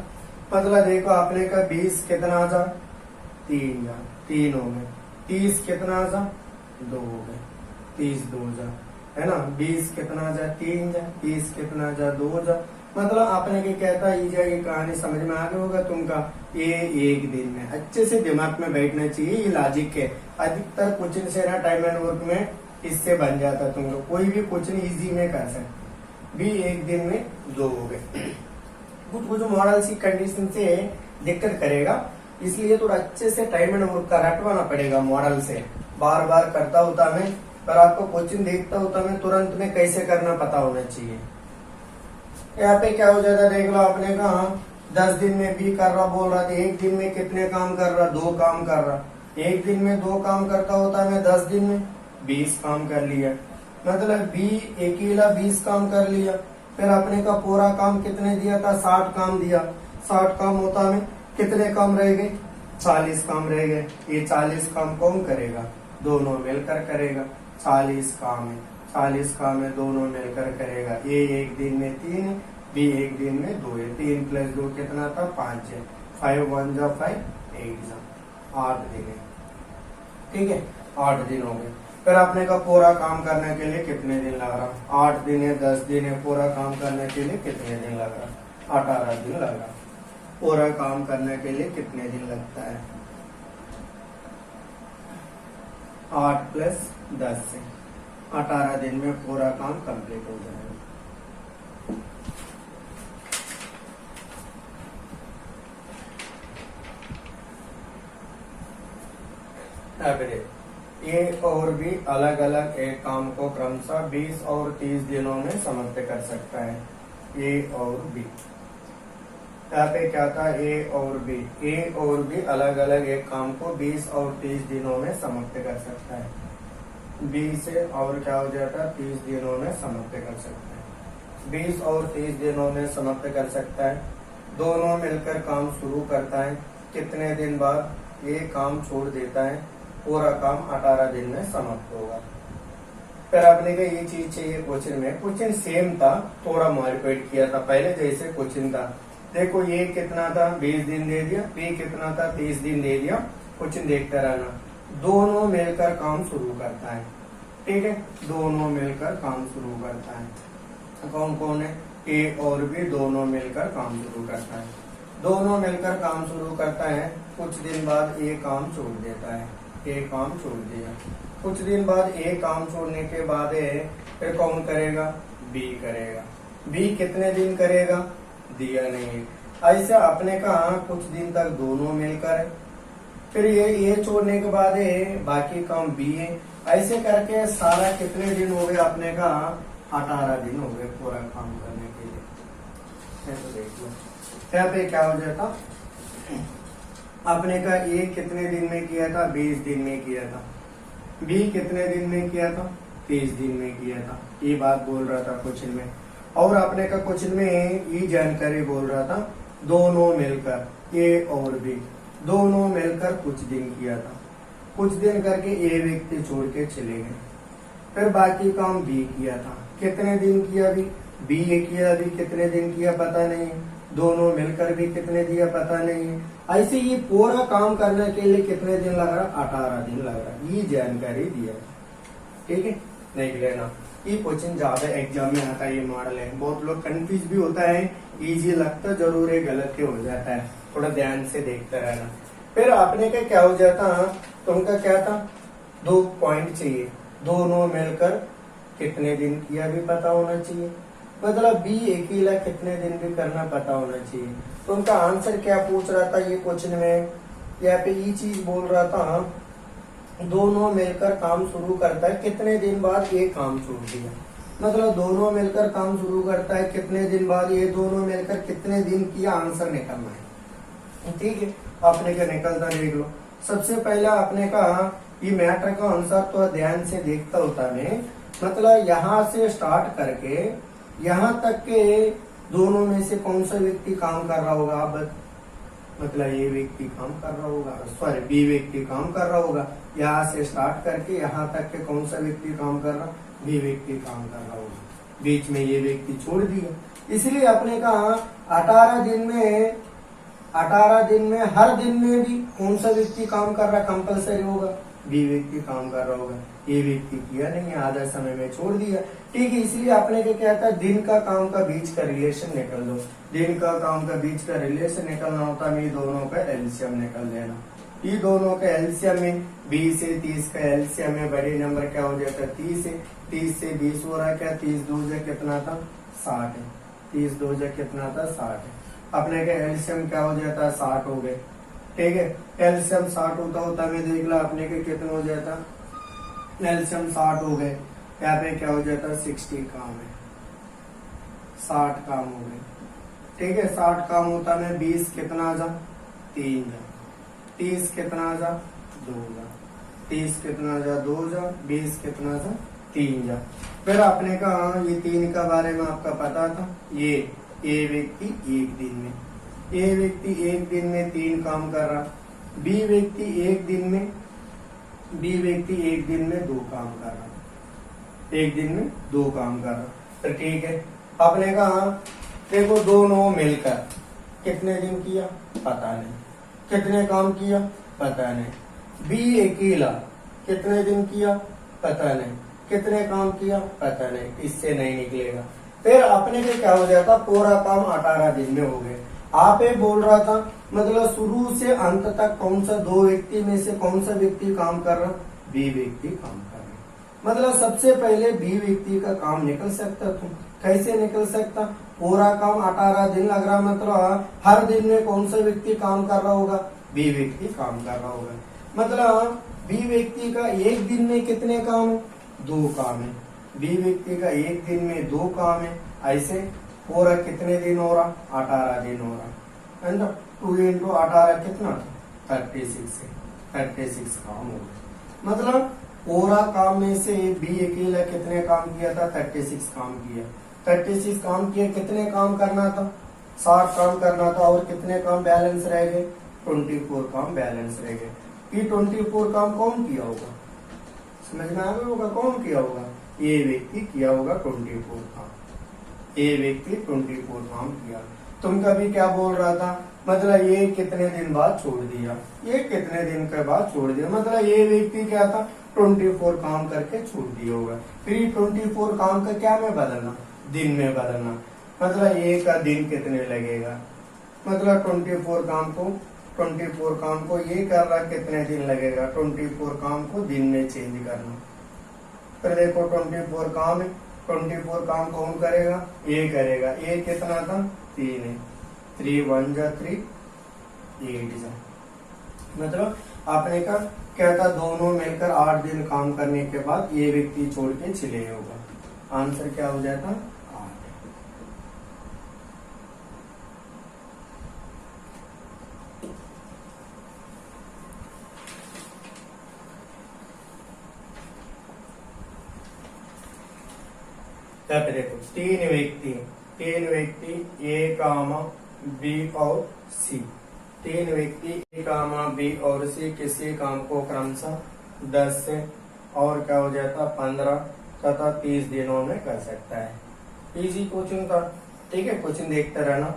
मतलब देखो अपने का 20 कितना जा 3 जा 3 हो गए, 30 कितना जा 2 हो गए, 30 2 जा है ना, 20 कितना जा 3 जा, 30 कितना जा 2 जा, मतलब आपने क्या कहता है ये कहानी समझ में आ गया होगा तुमका। ये एक दिन में अच्छे से दिमाग में बैठना चाहिए, ये लॉजिक है। अधिकतर क्वेश्चन से ना टाइम एंड वर्क में इससे बन जाता है, तुम लोग कोई भी क्वेश्चन इजी में कर सकते। भी एक दिन में 2 हो गए, कुछ मॉडल सी कंडीशन से दिक्कत करेगा, इसलिए थोड़ा अच्छे से टाइम एंड वर्क का रटवाना पड़ेगा मॉडल से। बार बार करता होता मैं, पर आपको क्वेश्चन देखता होता मैं तुरंत में कैसे करना पता होना चाहिए। यहाँ पे क्या हो जाता है देख लो, आपने कहा 10 दिन में बी कर रहा बोल रहा था, एक दिन में कितने काम कर रहा 2 काम कर रहा, एक दिन में 2 काम करता होता मैं 10 दिन में 20 काम कर लिया, मतलब बी अकेला 20 काम कर लिया। फिर अपने का पूरा काम कितने दिया था 60 काम दिया, 60 काम होता में कितने काम रह गए 40 काम रह गए। ये 40 काम कौन करेगा, दोनों मिलकर करेगा। 40 काम है, 40 काम है, दोनों मिलकर करेगा। ए एक दिन में 3, बी एक दिन में 2 है, 3 + 2 कितना था 5 है, 5 1 जा 5 8 जा 8 दिन है, ठीक है 8 दिन हो गए। फिर आपने का पूरा काम करने के लिए कितने दिन लग रहा, 8 दिन है 10 दिन है, पूरा काम करने के लिए कितने दिन लग रहा 18 दिन लग रहा। पूरा काम करने के लिए कितने दिन लगता है 8 + 10 से 18 दिन में पूरा काम कंप्लीट हो जाएगा। ए और बी अलग अलग एक काम को क्रमशः 20 और 30 दिनों में समाप्त कर सकता है। ए और बी, यहाँ पे क्या था ए और बी अलग अलग एक काम को 20 और 30 दिनों में समाप्त कर सकता है। बी से और क्या हो जाता है 30 दिनों में समाप्त कर सकता है, 20 और 30 दिनों में समाप्त कर सकता है। दोनों मिलकर काम शुरू करता है, कितने दिन बाद ये काम छोड़ देता है, पूरा काम 18 दिन में समाप्त होगा। फिर आपने का ये चीज चाहिए क्वेश्चन में, क्वेश्चन सेम था, थोड़ा मॉडिफाइड किया था पहले जैसे क्वेश्चन था। देखो ये कितना था 20 दिन दे दिया, बी कितना था 30 दिन दे दिया, क्वेश्चन देखते रहना। दोनों मिलकर काम शुरू करता है, ठीक है, दोनों मिलकर काम शुरू करता है। कौन कौन है, ए और बी दोनों मिलकर काम शुरू करता है। दोनों मिलकर काम शुरू करता है, कुछ दिन बाद ए काम छोड़ देता है, ए काम छोड़ दिया। कुछ दिन बाद ए काम छोड़ने के बाद फिर कौन करेगा, बी करेगा। बी कितने दिन करेगा दिया नहीं, ऐसे अपने का कुछ दिन तक दोनों मिलकर है। फिर ये छोड़ने के बाद बाकी काम बी है, ऐसे करके सारा कितने दिन हो गए अपने का 18 दिन हो गए पूरा काम करने के लिए। तो देख लो यहाँ पे क्या हो जाता, आपने का ए कितने दिन में किया था 20 दिन में किया था, बी कितने दिन में किया था 30 दिन में किया था। ये बात बोल रहा था क्वेश्चन में, और आपने का क्वेश्चन में ये जानकारी बोल रहा था दोनों मिलकर ए और बी दोनों मिलकर कुछ दिन किया था, कुछ दिन करके ए व्यक्ति छोड़ के चले गए। फिर बाकी काम बी किया था, कितने दिन किया बी किया, बी कितने दिन किया पता नहीं, दोनों मिलकर भी कितने दिया पता नहीं है। ऐसे ये पूरा काम करने के लिए कितने दिन लग रहा 18 दिन लग रहा, ये जानकारी दिया, ठीक है देख लेना। ये क्वेश्चन ज्यादा एग्जाम में आता है, ये मॉडल है, बहुत लोग कंफ्यूज भी होता है, इजी लगता जरूर है गलत ही हो जाता है, थोड़ा ध्यान से देखते रहना। फिर आपने का क्या हो जाता, तुमका क्या था 2 पॉइंट चाहिए, दोनों मिलकर कितने दिन किया भी पता होना चाहिए, मतलब बी अकेला कितने दिन भी करना पता होना चाहिए। तो उनका आंसर क्या पूछ रहा था ये क्वेश्चन में, यहाँ पे ये चीज बोल रहा था दोनों मिलकर काम शुरू करता है, कितने दिन बाद ये काम छोड़ दिया, मतलब दोनों मिलकर काम शुरू करता है कितने दिन बाद, ये दोनों मिलकर कितने दिन किया, आंसर निकलना है, ठीक है। आपने क्या निकलता देख लो। सबसे पहला आपने कहा ये मैटर का आंसर तो ध्यान से देखता होता मैं, मतलब यहाँ से स्टार्ट करके यहाँ तक के दोनों में से कौन सा व्यक्ति काम कर रहा होगा, अब मतलब ये व्यक्ति काम कर रहा होगा, सॉरी बी व्यक्ति काम कर रहा होगा। यहाँ से स्टार्ट करके यहाँ तक के कौन सा व्यक्ति काम कर रहा, बी व्यक्ति काम कर रहा होगा, बीच में ये व्यक्ति छोड़ दिया, इसलिए अपने कहा 18 दिन में हर दिन में भी कौन सा व्यक्ति काम कर रहा कंपलसरी होगा, बी व्यक्ति काम कर रहा होगा। ये व्यक्ति किया नहीं, आधा समय में छोड़ दिया, ठीक है। इसलिए आपने क्या कहता है, दिन का काम का बीच का रिलेशन निकल दो। दिन का काम का बीच का रिलेशन निकलना होता है, ये दोनों का एलसीएम निकल लेना। ये दोनों का एलसीएम में 20 से 30 का एलसीएम में बड़ी नंबर क्या हो जाता है 30 है। 30 से 20 हो रहा है क्या, 30 2 जा कितना था 60 है। 30 2 जा कितना था 60 है। अपने का एलसीएम क्या हो जाता है 60 हो गए, ठीक है। एलसीएम 60 होता मैं देख ला अपने के कितना हो जाता, एलसीएम 60 हो गए, यहाँ पे क्या हो जाता 60 काम है, 60 काम हो गए, ठीक है। 60 काम होता में 20 कितना जा 3 जा, 30 कितना जा 2 जा, 30 कितना जा 2 जा, 20 कितना जा 3 जा। फिर आपने कहा ये 3 का बारे में आपका पता था, ये व्यक्ति एक दिन में, ए व्यक्ति एक दिन में 3 काम कर रहा, बी व्यक्ति एक दिन में 2 काम कर रहा, एक दिन में 2 काम कर रहा, तो ठीक है। आपने कहा देखो दोनों मिलकर कितने दिन किया पता नहीं, कितने काम किया पता नहीं। बी अकेला कितने दिन किया पता नहीं, कितने काम किया पता नहीं, इससे नहीं निकलेगा। फिर अपने के क्या हो जाता, पूरा काम 18 दिन में हो गए। आप ये बोल रहा था मतलब शुरू से अंत तक कौन सा 2 व्यक्ति में से कौन सा व्यक्ति काम कर रहा, बी व्यक्ति काम कर रहा। मतलब सबसे पहले बी व्यक्ति का काम निकल सकता था, कैसे निकल सकता, पूरा काम 18 दिन लग रहा, मतलब हर दिन में कौन सा व्यक्ति काम कर रहा होगा, बी व्यक्ति काम कर रहा होगा। मतलब बी व्यक्ति का एक दिन में कितने काम है, 2 काम है। बी व्यक्ति का एक दिन में 2 काम है, ऐसे पूरा कितने दिन हो रहा, 18 दिन हो रहा है ना। 2 into 18 कितना 36 है, 36 काम हो गया। मतलब पूरा काम में से बी अकेला कितने काम किया था, 36 काम किया। 36 काम किए, कितने काम करना था, 60 काम करना था, और कितने काम बैलेंस रह गए, 24 काम बैलेंस रह गए। ये 24 काम कौन किया होगा, समझ में आ गया होगा, कौन किया होगा, ये व्यक्ति किया होगा 24 काम, ये व्यक्ति 24 काम किया। तुम कभी क्या बोल रहा था, मतलब ये कितने दिन बाद छोड़ दिया, ये कितने दिन के बाद छोड़ दिया, मतलब ये व्यक्ति क्या था 24 काम करके छोड़ दिया होगा। फिर 24 काम का क्या में बदलना, दिन में बदलना, मतलब एक का दिन कितने लगेगा, मतलब 24 काम को ये कर रहा कितने दिन लगेगा, 24 काम को दिन में चेंज करना। फिर देखो 24 काम है, 24 काम कौन करेगा, ये करेगा, ये कितना था 3 है, 3 1 जा 3 8 जा, मतलब आपने का क्या था, दोनों मिलकर 8 दिन काम करने के बाद ये व्यक्ति छोड़ के चले होगा। आंसर क्या हो जाता 8। देखो 3 व्यक्ति ए कामा बी और सी, 3 व्यक्ति ए कामा बी और सी किसी काम को क्रमशः 10 से और क्या हो जाता 15 तथा 30 दिनों में कर सकता है। इजी क्वेश्चन था, ठीक है। क्वेश्चन देखते रहना।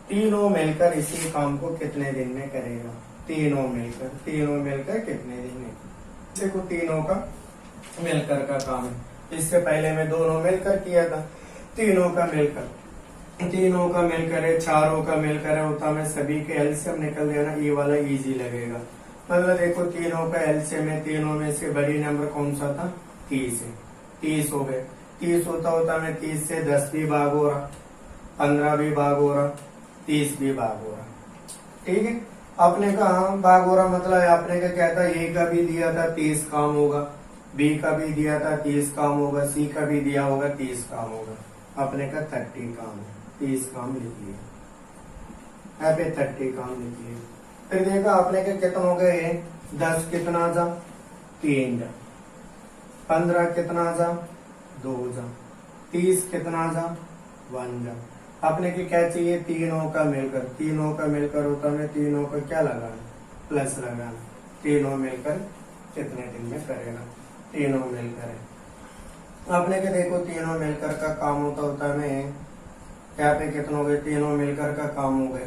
तीनों मिलकर इसी काम को कितने दिन में करेगा, तीनों मिलकर कितने दिन में, देखो तीनों का मिलकर का काम है। इससे पहले मैं दोनों मिलकर किया था, तीनों का मिलकर है, चारों का मिलकर है, होता मैं सभी के एलसीएम निकल देना, ये वाला इजी लगेगा। मतलब देखो तीनों का एलसीएम है, तीनों में से बड़ी नंबर कौन सा था 30 है, 30 हो गए। 30 होता मैं 30 से 10 भी भाग हो रहा, 15 भी भाग हो रहा, 30 भी भाग हो रहा, ठीक है। आपने कहा भाग हो रहा, मतलब आपने का क्या था, ए का भी दिया था 30 काम होगा, बी का भी दिया था 30 काम होगा, सी का भी दिया होगा 30 काम होगा, अपने का 30 काम है, 30 काम लिख लिया, यहाँ पे 30 काम लिख लिया। फिर देखा आपने के कितना हो गए, 10 कितना जा 3 जा, 15 कितना जा 2 जा, 30 कितना जा 1 जा। आपने के क्या चाहिए, तीनों का मिलकर होता है, तीनों का क्या लगाना, प्लस लगाना। तीनों मिलकर कितने दिन में करेगा, तीनों मिलकर है, आपने के देखो तीनों मिलकर का काम होता में यहाँ पे कितने हो गए, तीनों मिलकर का काम हो गए।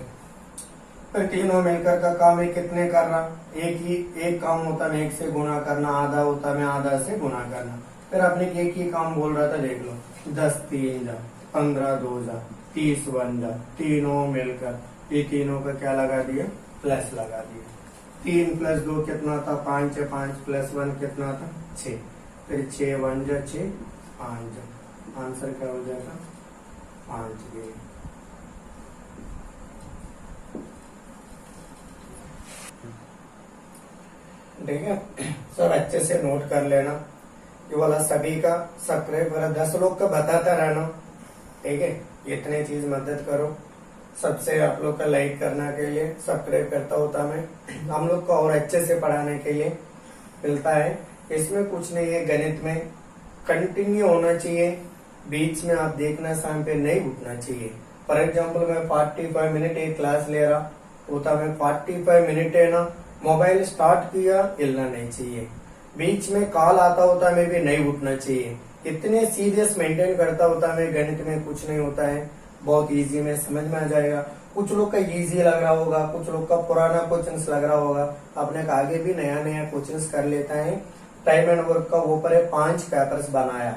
फिर तीनों मिलकर का काम एक कितने कर रहा, एक काम होता में एक से गुना करना, आधा होता में आधा से गुना करना। फिर आपने एक ही काम बोल रहा था, देख लो 10 3 जा 15 2 जा 30 1 जा, तीनों मिलकर ये तीनों का क्या लगा दिया, प्लस लगा दिया। 3 + 2 कितना था, 5 है, 5 + 1 कितना था 6, फिर 6 1 जा 6 5 जा, आंसर क्या हो जाएगा 5 ये। ठीक है, सब अच्छे से नोट कर लेना। ये वाला सभी का सब्सक्राइब करा, 10 लोग का बताता रहना। ठीक है, इतने चीज मदद करो। सबसे आप लोग का लाइक करने के लिए सब्सक्राइब करता होता मैं, हम लोग को और अच्छे से पढ़ाने के लिए मिलता है। इसमें कुछ नहीं है, गणित में कंटिन्यू होना चाहिए, बीच में आप देखना शाम पे नहीं उठना चाहिए। फॉर एग्जाम्पल मैं 45 मिनट एक क्लास ले रहा होता, मैं 45 मिनट है ना मोबाइल स्टार्ट किया, हिलना नहीं चाहिए। बीच में कॉल आता होता मैं भी नहीं उठना चाहिए। इतने सीरियस मेंटेन करता होता मैं, गणित में कुछ नहीं होता है, बहुत इजी में समझ में आ जाएगा। कुछ लोग का इजी लग रहा होगा, कुछ लोग का पुराना क्वेश्चंस लग रहा होगा। अपने का आगे भी नया नया क्वेश्चंस कर लेता है। टाइम एंड वर्क का ऊपर है 5 पेपर्स बनाया।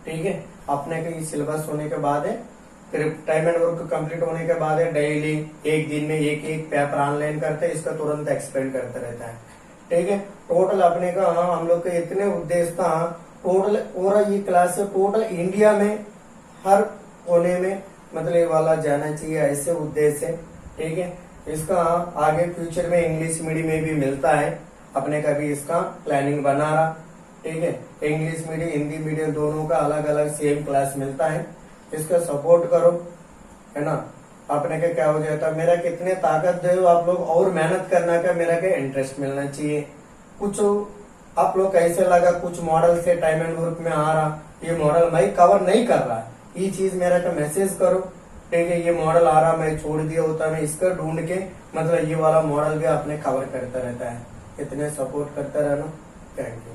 ठीक है, अपने का ये सिलेबस होने के बाद है, फिर टाइम एंड वर्क कंप्लीट होने के बाद है डेली एक दिन में एक एक पेपर ऑनलाइन करते हैं, इसका तुरंत एक्सप्लेन करते रहता है। ठीक है, टोटल अपने का हम लोग के इतने उद्देश्य था, टोटल पूरा ये क्लास है टोटल इंडिया में हर कोने में मतलब ये वाला जाना चाहिए, ऐसे उद्देश्य है। ठीक है, इसका आगे फ्यूचर में इंग्लिश मीडियम में भी मिलता है, अपने का भी इसका प्लानिंग बना रहा। ठीक है, इंग्लिश मीडियम हिंदी मीडियम दोनों का अलग अलग सेम क्लास मिलता है, इसका सपोर्ट करो, है ना। अपने का क्या हो जाता है, मेरा कितने ताकत दे आप लोग और मेहनत करना का मेरा का इंटरेस्ट मिलना चाहिए। कुछ आप लोग कैसे लगा, कुछ मॉडल से टाइम एंड वर्क में आ रहा, ये मॉडल मैं कवर नहीं कर रहा, ये चीज मेरा का मैसेज करो। ठीक है, ये मॉडल आ रहा मैं छोड़ दिया होता, मैं इसका ढूंढ के मतलब ये वाला मॉडल भी आपने कवर करता रहता है। इतने सपोर्ट करता रहना। Thank you.